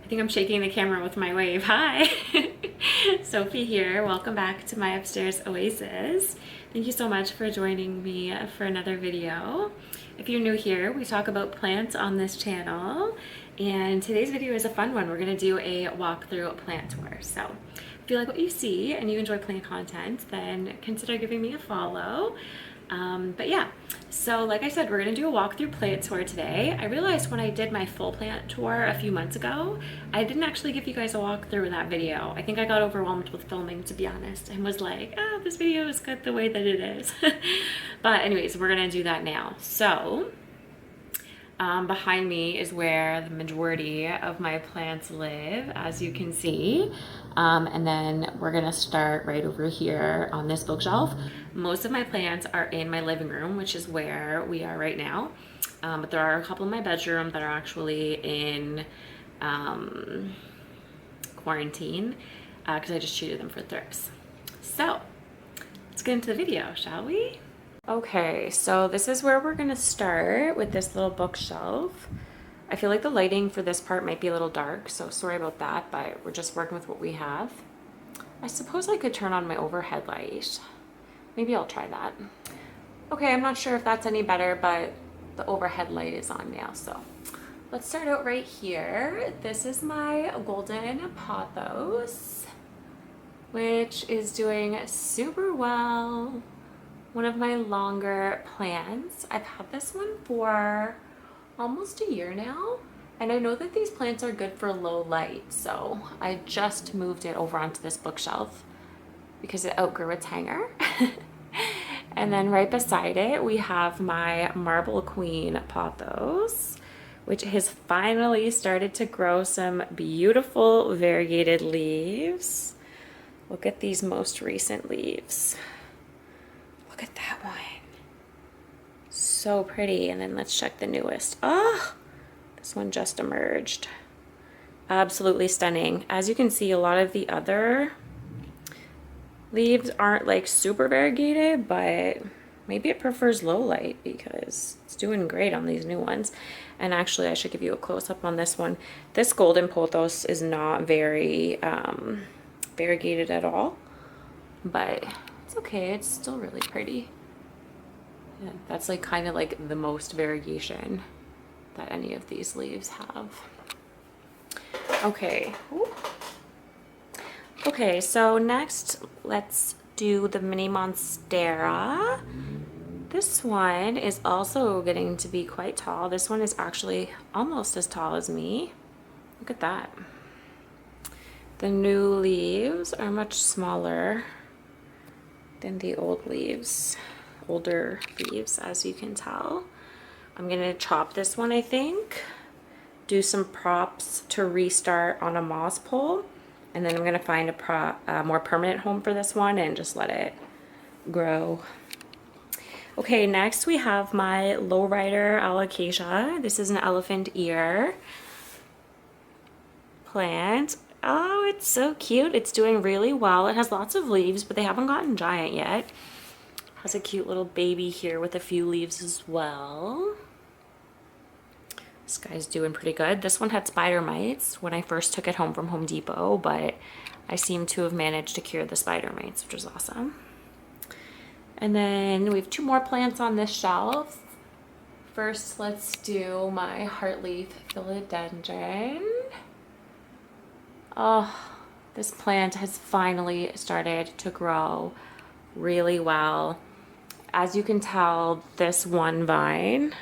I think I'm shaking the camera with my wave. Hi! Sophie here. Welcome back to my upstairs oasis. Thank you so much for joining me for another video. If you're new here, we talk about plants on this channel, and today's video is a fun one. We're going to do a walkthrough plant tour. So if you like what you see and you enjoy plant content, then consider giving me a follow. But yeah, so like I said, we're gonna do a walkthrough plant tour today. I realized when I did my full plant tour a few months ago, I didn't actually give you guys a walkthrough in that video. I think I got overwhelmed with filming, to be honest, and was like, oh, this video is good the way that it is. But anyways, we're gonna do that now. So behind me is where the majority of my plants live, as you can see. And then we're gonna start right over here on this bookshelf. Most of my plants are in my living room, which is where we are right now. But there are a couple in my bedroom that are actually in quarantine because I just treated them for thrips. So let's get into the video, shall we? Okay, so this is where we're gonna start with this little bookshelf. I feel like the lighting for this part might be a little dark, so sorry about that, but we're just working with what we have. I suppose I could turn on my overhead light. Maybe I'll try that. Okay, I'm not sure if that's any better, but the overhead light is on now, so let's start out right here. This is my golden pothos, which is doing super well. One of my longer plants. I've had this one for almost a year now, and I know that these plants are good for low light, so I just moved it over onto this bookshelf because it outgrew its hanger. And then right beside it we have my Marble Queen pothos, which has finally started to grow some beautiful variegated leaves. Look at these most recent leaves. Look at that one. So pretty. And then let's check the newest. Oh, this one just emerged. Absolutely stunning. As you can see, a lot of the other leaves aren't like super variegated, but maybe it prefers low light because it's doing great on these new ones. And actually, I should give you a close-up on this one. This golden pothos is not very variegated at all, but it's okay. It's still really pretty. Yeah, that's like kind of like the most variegation that any of these leaves have. Okay. Ooh. Okay, so next let's do the mini monstera. This one is also getting to be quite tall. This one is actually almost as tall as me. Look at that. The new leaves are much smaller than the older leaves, as you can tell. I'm gonna chop this one, I think, do some props to restart on a moss pole, and then I'm gonna find a more permanent home for this one and just let it grow. Okay, next we have my lowrider Alocasia. This is an elephant ear plant. Oh, it's so cute. It's doing really well. It has lots of leaves, but they haven't gotten giant yet. Has a cute little baby here with a few leaves as well. This guy's doing pretty good. This one had spider mites when I first took it home from Home Depot, but I seem to have managed to cure the spider mites, which is awesome. And then we have two more plants on this shelf. First, let's do my heartleaf philodendron. Oh, this plant has finally started to grow really well. As you can tell, this one vine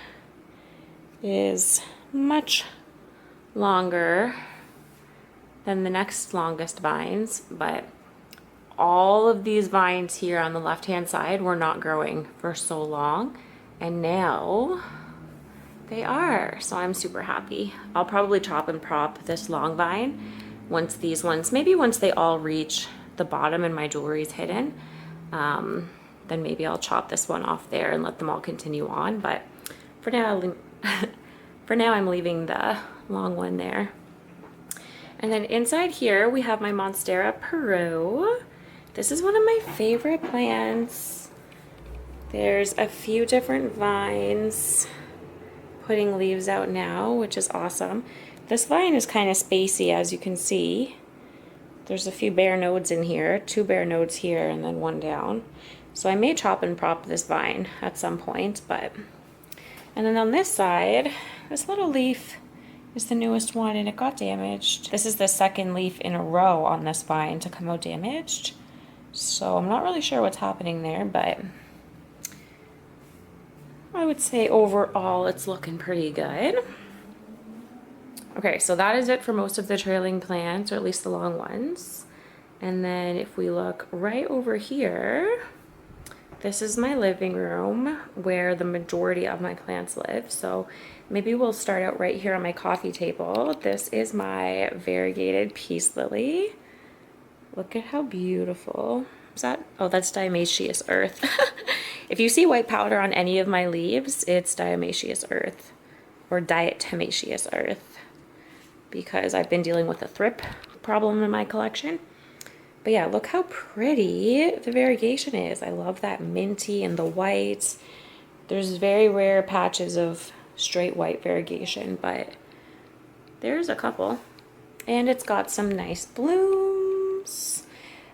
is much longer than the next longest vines, but all of these vines here on the left-hand side were not growing for so long, and now they are. So I'm super happy. I'll probably chop and prop this long vine once these ones, maybe once they all reach the bottom and my jewelry is hidden. Then maybe I'll chop this one off there and let them all continue on. But for now, I'm leaving the long one there. And then inside here, we have my Monstera Peru. This is one of my favorite plants. There's a few different vines putting leaves out now, which is awesome. This vine is kind of spacey, as you can see. There's a few bare nodes in here, 2 bare nodes here, and then 1 down. So I may chop and prop this vine at some point, but... And then on this side, this little leaf is the newest one, and it got damaged. This is the 2nd leaf in a row on this vine to come out damaged. So I'm not really sure what's happening there, but I would say overall it's looking pretty good. Okay, so that is it for most of the trailing plants, or at least the long ones. And then if we look right over here, this is my living room where the majority of my plants live. So maybe we'll start out right here on my coffee table. This is my variegated peace lily. Look at how beautiful. Is that? Oh, that's diatomaceous earth. If you see white powder on any of my leaves, it's diatomaceous earth or diatomaceous earth, because I've been dealing with a thrip problem in my collection. But yeah, look how pretty the variegation is. I love that minty and the white. There's very rare patches of straight white variegation, but there's a couple. And it's got some nice blooms.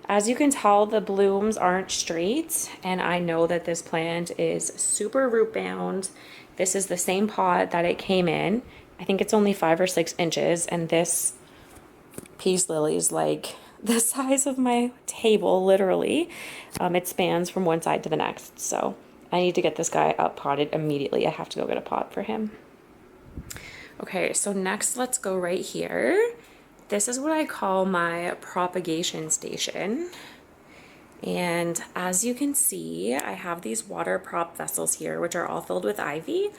As you can tell, the blooms aren't straight, and I know that this plant is super root bound. This is the same pot that it came in. I think it's only 5 or 6 inches, and this peace lily is like the size of my table, literally. It spans from one side to the next, so I need to get this guy up potted immediately. I have to go get a pot for him. Okay, so next let's go right here. This is what I call my propagation station. And as you can see, I have these water prop vessels here, which are all filled with ivy.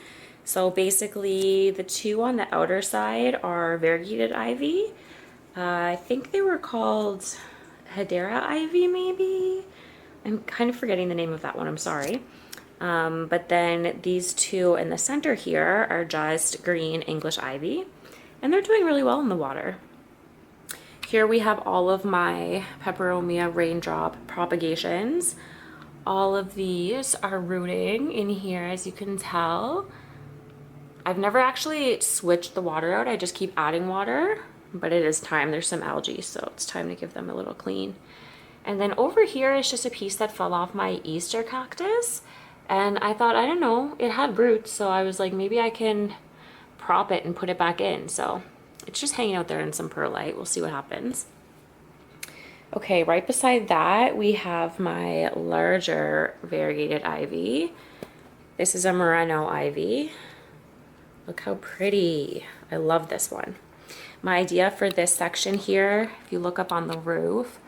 So basically the 2 on the outer side are variegated ivy. I think they were called Hedera ivy, maybe? I'm kind of forgetting the name of that one, I'm sorry. But then these 2 in the center here are just green English ivy, and they're doing really well in the water. Here we have all of my peperomia raindrop propagations. All of these are rooting in here, as you can tell. I've never actually switched the water out. I just keep adding water, but it is time. There's some algae, so it's time to give them a little clean. And then over here is just a piece that fell off my Easter cactus. And I thought, I don't know, it had roots, so I was like, maybe I can prop it and put it back in. So it's just hanging out there in some perlite. We'll see what happens. Okay, right beside that, we have my larger variegated ivy. This is a Moreno ivy. Look how pretty. I love this one. My idea for this section here, if you look up on the roof,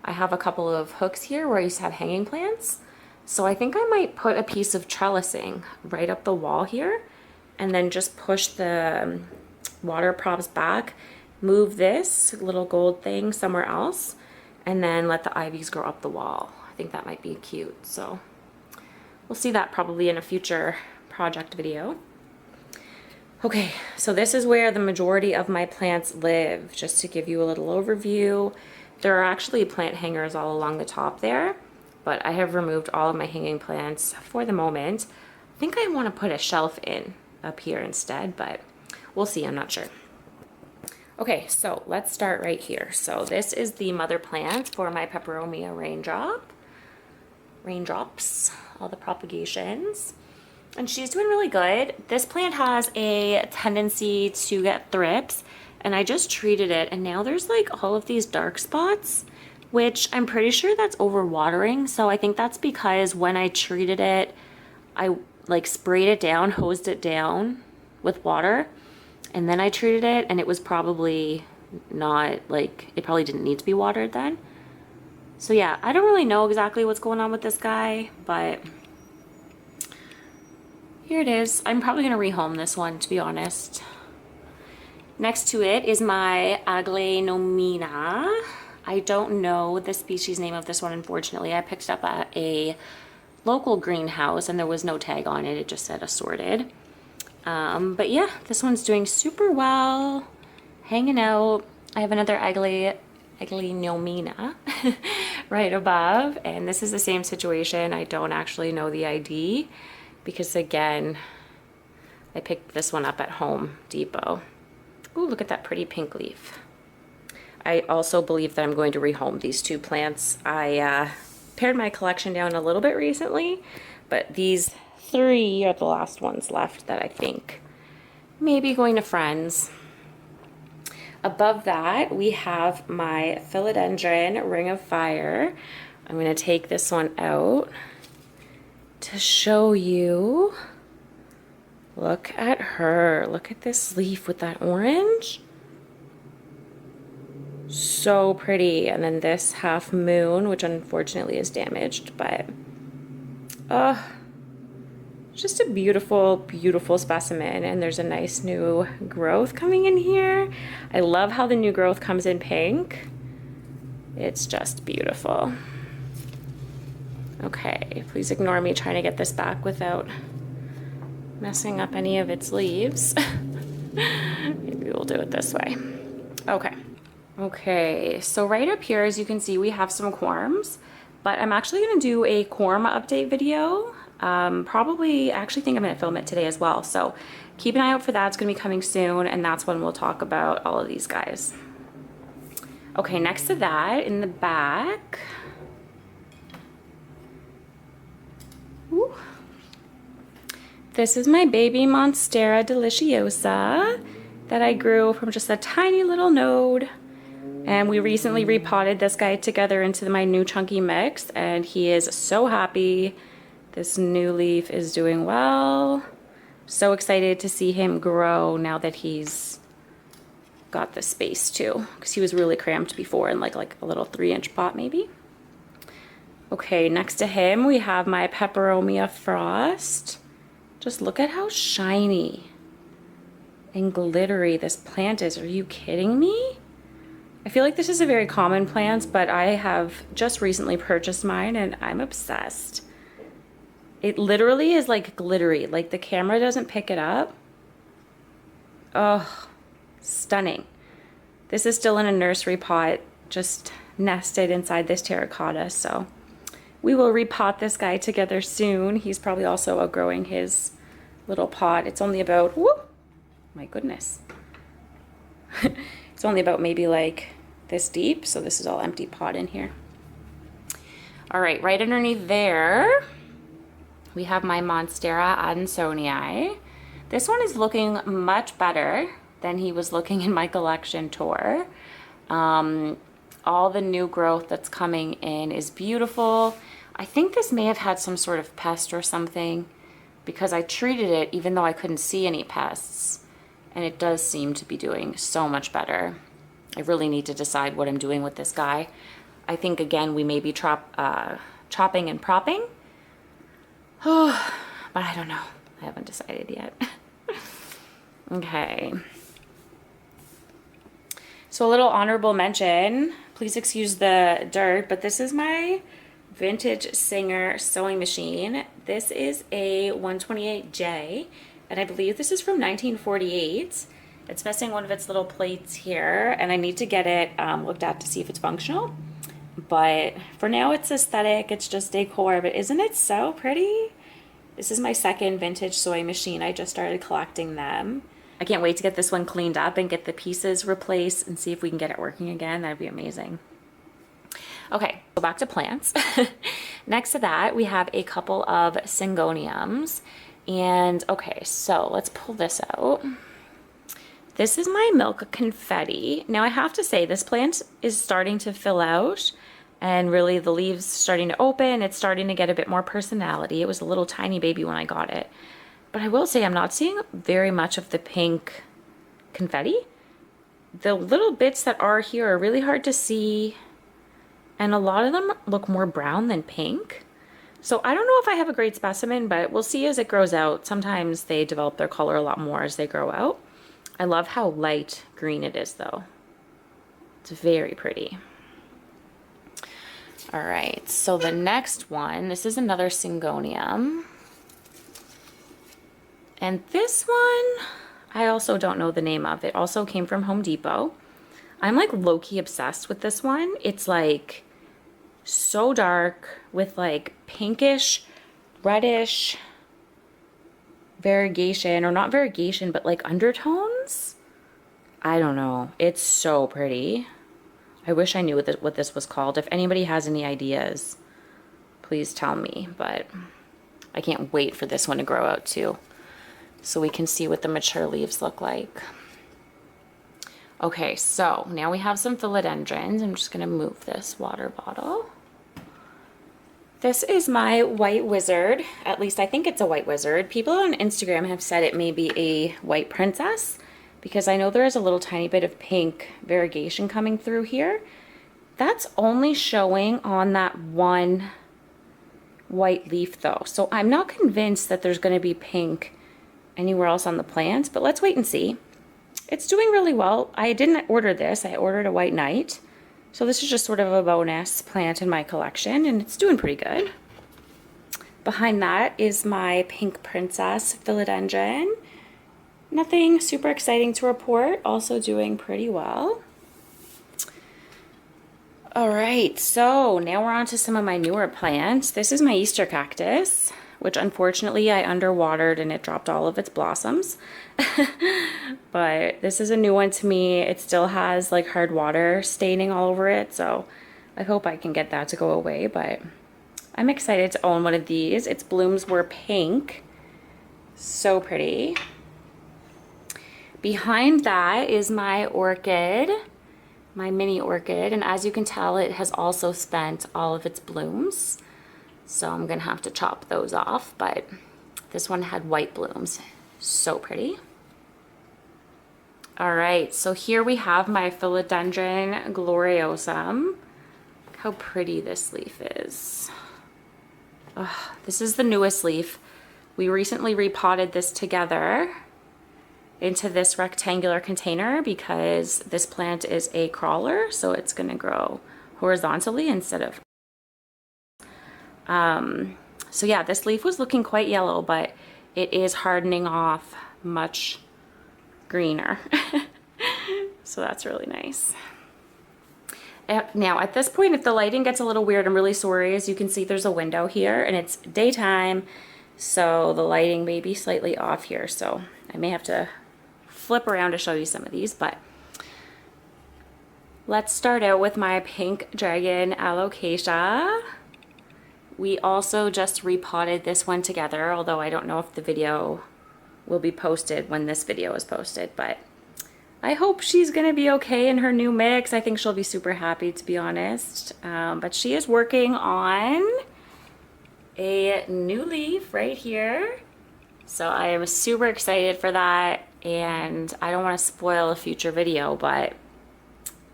I have a couple of hooks here where I used to have hanging plants. So I think I might put a piece of trellising right up the wall here, and then just push the water props back, move this little gold thing somewhere else, and then let the ivies grow up the wall. I think that might be cute. So we'll see that probably in a future project video. Okay, so this is where the majority of my plants live. Just to give you a little overview, there are actually plant hangers all along the top there, but I have removed all of my hanging plants for the moment. I think I want to put a shelf in up here instead, but we'll see, I'm not sure. Okay, so let's start right here. So this is the mother plant for my peperomia raindrops, all the propagations. And she's doing really good. This plant has a tendency to get thrips, and I just treated it, and now there's like all of these dark spots, which I'm pretty sure that's overwatering. So I think that's because when I treated it, I like sprayed it down, hosed it down with water, and then I treated it, and it was probably not like, it probably didn't need to be watered then. So yeah, I don't really know exactly what's going on with this guy, but here it is. I'm probably going to rehome this one, to be honest. Next to it is my Aglaenomina. I don't know the species name of this one, unfortunately. I picked it up at a local greenhouse and there was no tag on it. It just said assorted. But yeah, this one's doing super well, hanging out. I have another Aglaenomina right above, and this is the same situation. I don't actually know the ID because, again, I picked this one up at Home Depot. Ooh, look at that pretty pink leaf. I also believe that I'm going to rehome these two plants. I pared my collection down a little bit recently, but these three are the last ones left that I think maybe going to friends. Above that, we have my philodendron Ring of Fire. I'm going to take this one out to show you. Look at her. Look at this leaf with that orange. So pretty. And then this half moon, which unfortunately is damaged, but just a beautiful, beautiful specimen. And there's a nice new growth coming in here. I love how the new growth comes in pink. It's just beautiful. Okay, please ignore me trying to get this back without messing up any of its leaves. Maybe we'll do it this way. Okay, so right up here, as you can see, we have some corms, but I'm actually gonna do a corm update video. Probably, I actually think I'm gonna film it today as well. So keep an eye out for that. It's gonna be coming soon, and that's when we'll talk about all of these guys. Okay, next to that, in the back, ooh, this is my baby Monstera deliciosa that I grew from just a tiny little node. And we recently repotted this guy together into my new chunky mix, and he is so happy. This new leaf is doing well. So excited to see him grow now that he's got the space too, because he was really cramped before in like a little 3-inch pot maybe. Okay, next to him we have my Peperomia Frost. Just look at how shiny and glittery this plant is. Are you kidding me? I feel like this is a very common plant, but I have just recently purchased mine and I'm obsessed. It literally is like glittery, like the camera doesn't pick it up. Oh, stunning. This is still in a nursery pot, just nested inside this terracotta, so we will repot this guy together soon. He's probably also outgrowing his little pot. It's only about, whoo, my goodness. It's only about maybe like this deep, so this is all empty pot in here. All right underneath there, we have my Monstera adansonii. This one is looking much better than he was looking in my collection tour. All the new growth that's coming in is beautiful. I think this may have had some sort of pest or something, because I treated it even though I couldn't see any pests, and it does seem to be doing so much better. I really need to decide what I'm doing with this guy. I think again we may be chopping and propping. Oh, but I don't know. I haven't decided yet. Okay. So a little honorable mention. Please excuse the dirt, but this is my vintage Singer sewing machine. This is a 128J, and I believe this is from 1948. It's missing one of its little plates here, and I need to get it looked at to see if it's functional. But for now, it's aesthetic. It's just decor, but isn't it so pretty? This is my second vintage sewing machine. I just started collecting them. I can't wait to get this one cleaned up and get the pieces replaced and see if we can get it working again. That'd be amazing. Okay, so back to plants. Next to that, we have a couple of syngoniums. And okay, so let's pull this out. This is my milk confetti. Now I have to say, this plant is starting to fill out, and really the leaves starting to open. It's starting to get a bit more personality. It was a little tiny baby when I got it. But I will say I'm not seeing very much of the pink confetti. The little bits that are here are really hard to see, and a lot of them look more brown than pink. So I don't know if I have a great specimen, but we'll see as it grows out. Sometimes they develop their color a lot more as they grow out. I love how light green it is though. It's very pretty. All right, so the next one, this is another syngonium. And this one, I also don't know the name of. It also came from Home Depot. I'm like low-key obsessed with this one. It's like so dark with like pinkish, reddish variegation, or not variegation, but like undertones. I don't know. It's so pretty. I wish I knew what this was called. If anybody has any ideas, please tell me. But I can't wait for this one to grow out too, so we can see what the mature leaves look like. Okay, so now we have some philodendrons. I'm just gonna move this water bottle. This is my white wizard. At least I think it's a white wizard. People on Instagram have said it may be a white princess, because I know there is a little tiny bit of pink variegation coming through here. That's only showing on that one white leaf though. So I'm not convinced that there's gonna be pink anywhere else on the plant, but let's wait and see. It's doing really well. I didn't order this, I ordered a white knight. So this is just sort of a bonus plant in my collection, and it's doing pretty good. Behind that is my pink princess philodendron. Nothing super exciting to report, also doing pretty well. All right, so now we're on to some of my newer plants. This is my Easter cactus, which unfortunately I underwatered and it dropped all of its blossoms. But this is a new one to me. It still has like hard water staining all over it, so I hope I can get that to go away, but I'm excited to own one of these. Its blooms were pink. So pretty. Behind that is my orchid, my mini orchid, and as you can tell, it has also spent all of its blooms. So I'm gonna have to chop those off, but this one had white blooms. So pretty. All right, so here we have my Philodendron gloriosum. Look how pretty this leaf is. Oh, this is the newest leaf. We recently repotted this together into this rectangular container because this plant is a crawler, so it's gonna grow horizontally instead of so yeah, this leaf was looking quite yellow, but it is hardening off much greener. So that's really nice. Now at this point, if the lighting gets a little weird, I'm really sorry. As you can see, there's a window here and it's daytime, so the lighting may be slightly off here, so I may have to flip around to show you some of these, but let's start out with my pink dragon Alocasia. We also just repotted this one together, although I don't know if the video will be posted when this video is posted, but I hope she's gonna be okay in her new mix. I think she'll be super happy, to be honest. But she is working on a new leaf right here. So I am super excited for that, and I don't wanna spoil a future video, but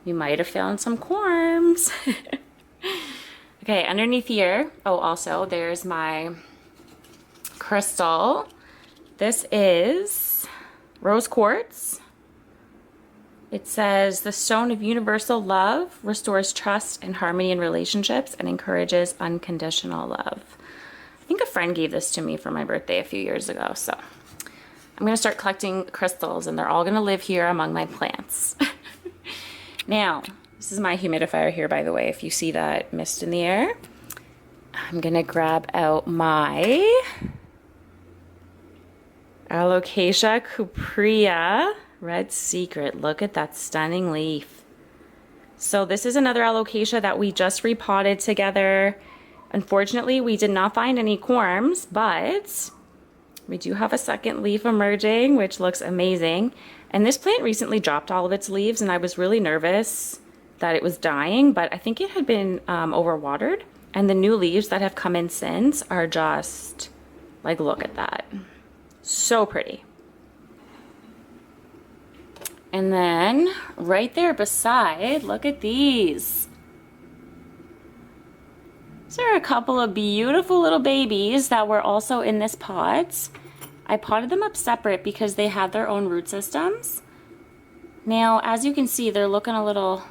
we might have found some corms. Okay, underneath here, oh, also there's my crystal. This is rose quartz. It says the stone of universal love restores trust and harmony in relationships and encourages unconditional love. I think a friend gave this to me for my birthday a few years ago, so I'm gonna start collecting crystals and they're all gonna live here among my plants. Now, this is my humidifier here, by the way, if you see that mist in the air. I'm gonna grab out my Alocasia cuprea Red Secret. Look at that stunning leaf. So this is another Alocasia that we just repotted together. Unfortunately, we did not find any corms, but we do have a second leaf emerging, which looks amazing. And this plant recently dropped all of its leaves, and I was really nervous that it was dying, but I think it had been overwatered. And the new leaves that have come in since are just, like, look at that. So pretty. And then right there beside, look at these. These are a couple of beautiful little babies that were also in this pot. I potted them up separate because they had their own root systems. Now, as you can see, they're looking a little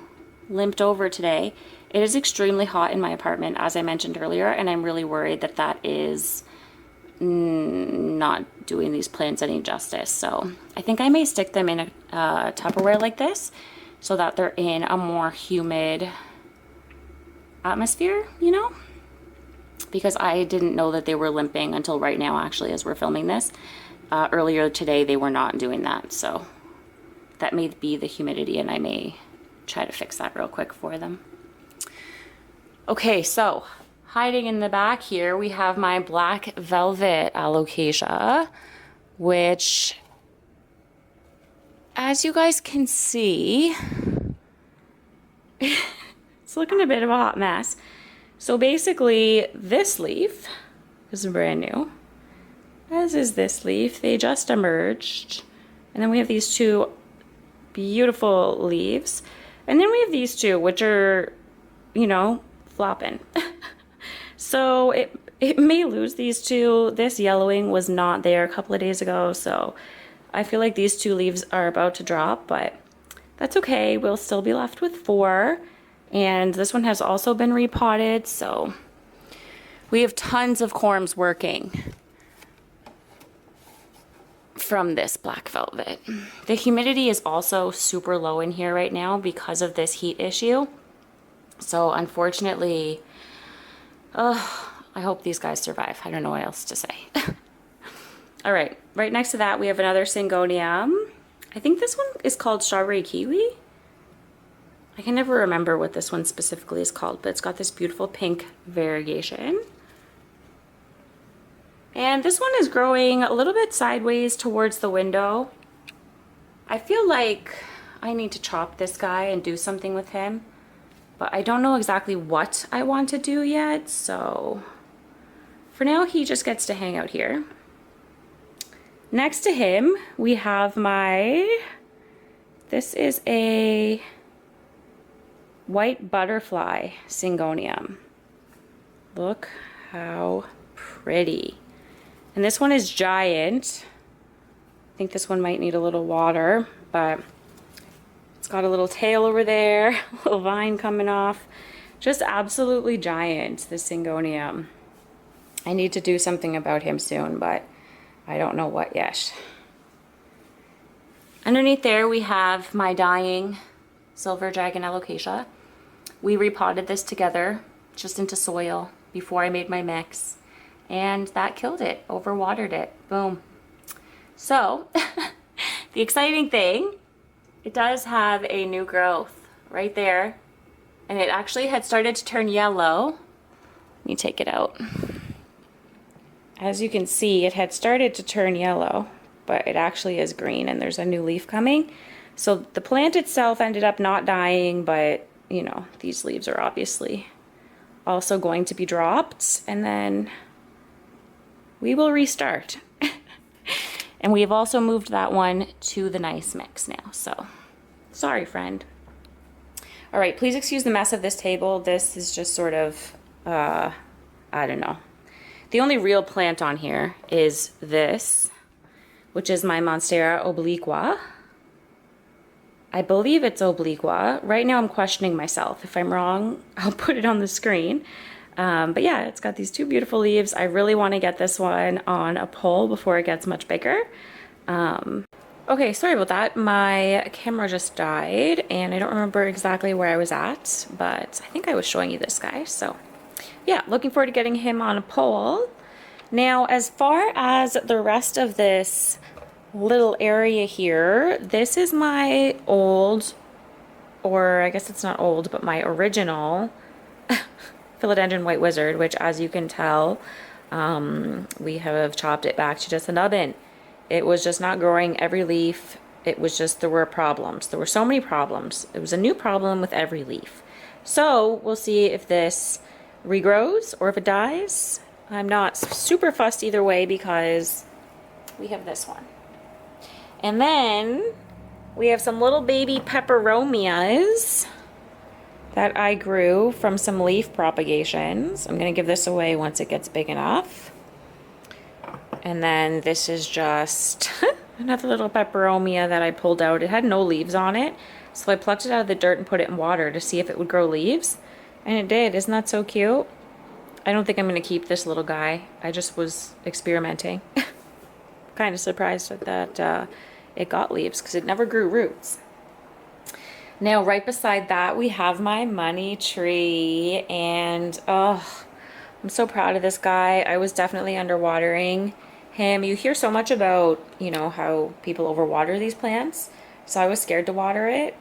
limped over today. It is extremely hot in my apartment, as I mentioned earlier, and I'm really worried that that is not doing these plants any justice. So I think I may stick them in a Tupperware like this so that they're in a more humid atmosphere, you know, because I didn't know that they were limping until right now, actually, as we're filming this. earlier today they were not doing that, so that may be the humidity, and I may try to fix that real quick for them. Okay, so hiding in the back here, we have my black velvet Alocasia, which, as you guys can see, it's looking a bit of a hot mess. So basically, this leaf is brand new, as is this leaf. They just emerged. And then we have these two beautiful leaves. And then we have these two, which are, you know, flopping. So it may lose these two. This yellowing was not there a couple of days ago, so I feel like these two leaves are about to drop, but that's okay. We'll still be left with 4. And this one has also been repotted, so we have tons of corms working from this black velvet. The humidity is also super low in here right now because of this heat issue. So unfortunately, I hope these guys survive. I don't know what else to say. All right, right next to that we have another syngonium. I think this one is called strawberry kiwi. I can never remember what this one specifically is called, but it's got this beautiful pink variegation. And this one is growing a little bit sideways towards the window. I feel like I need to chop this guy and do something with him, but I don't know exactly what I want to do yet, so for now he just gets to hang out here. Next to him we have this is a white butterfly syngonium. Look how pretty. And this one is giant. I think this one might need a little water, but it's got a little tail over there, a little vine coming off. Just absolutely giant, this syngonium. I need to do something about him soon, but I don't know what yet. Underneath there we have my dying silver dragon alocasia. We repotted this together just into soil before I made my mix, and that killed it, overwatered it, boom. So the exciting thing, it does have a new growth right there, and it actually had started to turn yellow. Let me take it out. As you can see, it had started to turn yellow, but it actually is green and there's a new leaf coming. So the plant itself ended up not dying, but you know, these leaves are obviously also going to be dropped, and then we will restart. And we have also moved that one to the nice mix now, so sorry, friend. All right, please excuse the mess of this table. This is just sort of, I don't know. The only real plant on here is this, which is my Monstera obliqua. I believe it's obliqua. Right now I'm questioning myself. If I'm wrong, I'll put it on the screen. But yeah, it's got these two beautiful leaves. I really want to get this one on a pole before it gets much bigger. Okay, sorry about that. My camera just died and I don't remember exactly where I was at, but I think I was showing you this guy. So yeah, looking forward to getting him on a pole. Now, as far as the rest of this little area here, this is my old, or I guess it's not old, but my original philodendron white wizard, which, as you can tell, we have chopped it back to just a nubbin. It was just not growing every leaf. It was just, there were problems. There were so many problems. It was a new problem with every leaf. So we'll see if this regrows or if it dies. I'm not super fussed either way because we have this one. And then we have some little baby peperomias that I grew from some leaf propagations. I'm going to give this away once it gets big enough. And then this is just another little peperomia that I pulled out. It had no leaves on it, so I plucked it out of the dirt and put it in water to see if it would grow leaves. And it did. Isn't that so cute? I don't think I'm going to keep this little guy. I just was experimenting. Kind of surprised that it got leaves because it never grew roots. Now, right beside that, we have my money tree, and oh, I'm so proud of this guy. I was definitely underwatering him. You hear so much about, you know, how people overwater these plants. So I was scared to water it,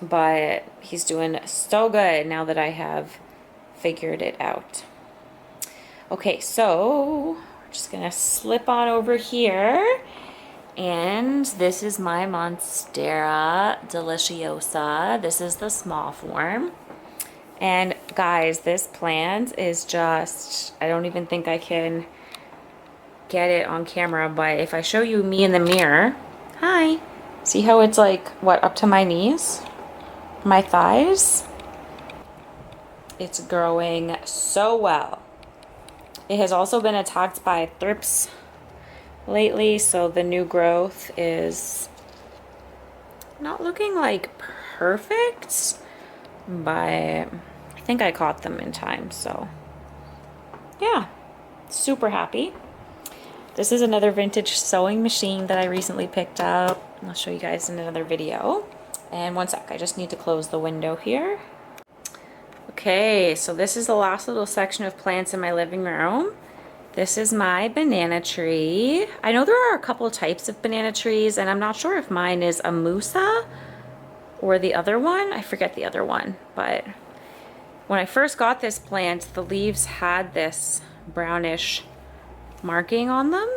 but he's doing so good now that I have figured it out. Okay, so we're just gonna slip on over here. And this is my Monstera Deliciosa. This is the small form. And guys, this plant is just, I don't even think I can get it on camera, but if I show you me in the mirror, hi, see how it's like, what, up to my knees? My thighs? It's growing so well. It has also been attacked by thrips lately, so the new growth is not looking like perfect, but I think I caught them in time, so yeah, super happy. This is another vintage sewing machine that I recently picked up. I'll show you guys in another video. And one sec, I just need to close the window here. Okay, so this is the last little section of plants in my living room. This is my banana tree. I know there are a couple types of banana trees, and I'm not sure if mine is a Musa or the other one. I forget the other one, but when I first got this plant, the leaves had this brownish marking on them,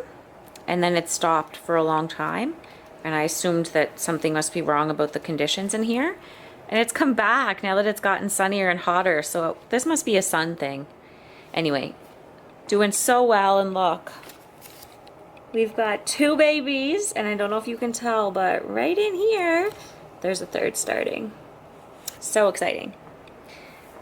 and then it stopped for a long time, and I assumed that something must be wrong about the conditions in here. And it's come back now that it's gotten sunnier and hotter, so this must be a sun thing. Anyway, doing so well, and look, we've got 2 babies, and I don't know if you can tell, but right in here there's a 3rd starting. So exciting.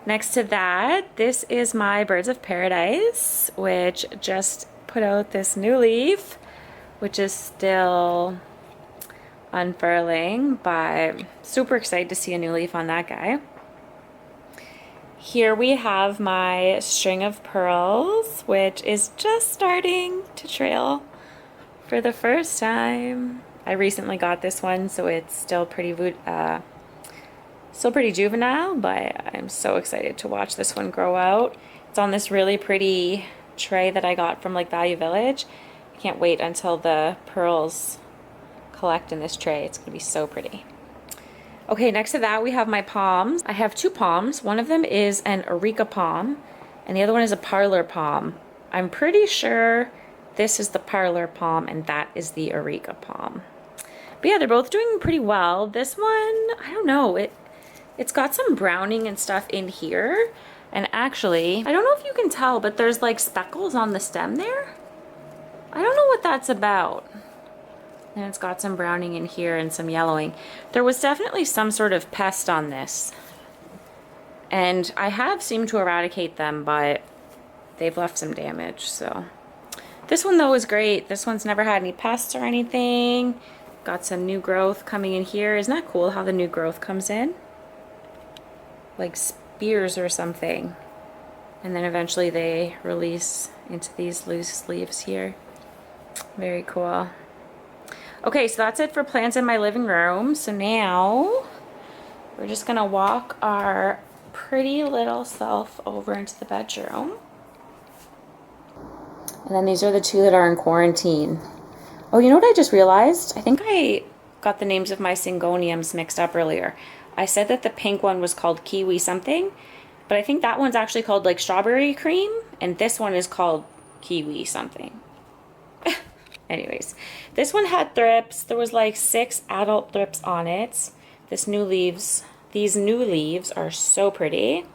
Next to that, this is my Birds of Paradise, which just put out this new leaf, which is still unfurling, but super excited to see a new leaf on that guy. Here we have my string of pearls, which is just starting to trail for the first time. I recently got this one, so it's still pretty juvenile, but I'm so excited to watch this one grow out. It's on this really pretty tray that I got from like Value Village. I can't wait until the pearls collect in this tray. It's gonna be so pretty. Okay, next to that we have my palms. I have 2 palms. One of them is an Areca palm, and the other one is a parlor palm. I'm pretty sure this is the parlor palm and that is the Areca palm. But yeah, they're both doing pretty well. This one, I don't know, it's got some browning and stuff in here. And actually, I don't know if you can tell, but there's like speckles on the stem there. I don't know what that's about. And it's got some browning in here and some yellowing. There was definitely some sort of pest on this. And I have seemed to eradicate them, but they've left some damage, so. This one though is great. This one's never had any pests or anything. Got some new growth coming in here. Isn't that cool how the new growth comes in? Like spears or something. And then eventually they release into these loose leaves here. Very cool. Okay, so that's it for plants in my living room. So now we're just gonna walk our pretty little self over into the bedroom. And then these are the 2 that are in quarantine. Oh, you know what I just realized? I think I got the names of my syngoniums mixed up earlier. I said that the pink one was called kiwi something, but I think that one's actually called like strawberry cream, and this one is called kiwi something. Anyways, this one had thrips. There was like 6 adult thrips on it. These new leaves are so pretty.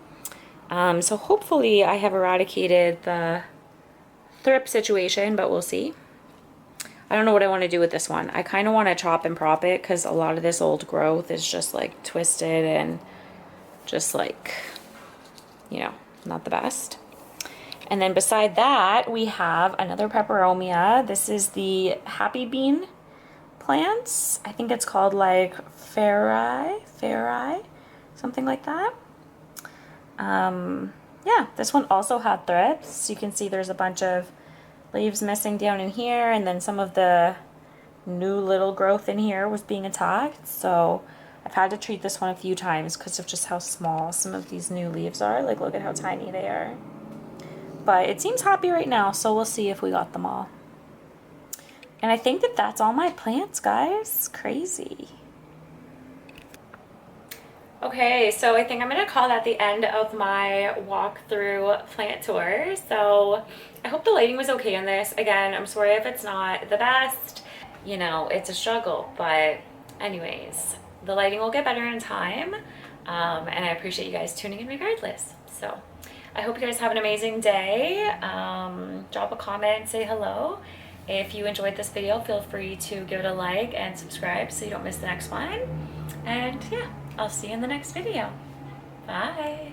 So hopefully I have eradicated the thrip situation, but we'll see. I don't know what I want to do with this one. I kind of want to chop and prop it because a lot of this old growth is just like twisted and just like, you know, not the best. And then beside that, we have another peperomia. This is the Happy Bean plants. I think it's called like Ferri, something like that. Yeah, this one also had thrips. You can see there's a bunch of leaves missing down in here, and then some of the new little growth in here was being attacked. So I've had to treat this one a few times because of just how small some of these new leaves are. Like, look at how tiny they are. But it seems happy right now, so we'll see if we got them all. And I think that that's all my plants, guys. Crazy. Okay, so I think I'm gonna call that the end of my walkthrough plant tour. So I hope the lighting was okay in this. Again, I'm sorry if it's not the best. You know, it's a struggle, but anyways, the lighting will get better in time. And I appreciate you guys tuning in regardless. So I hope you guys have an amazing day. Drop a comment, say hello. If you enjoyed this video, feel free to give it a like and subscribe so you don't miss the next one. And yeah, I'll see you in the next video. Bye.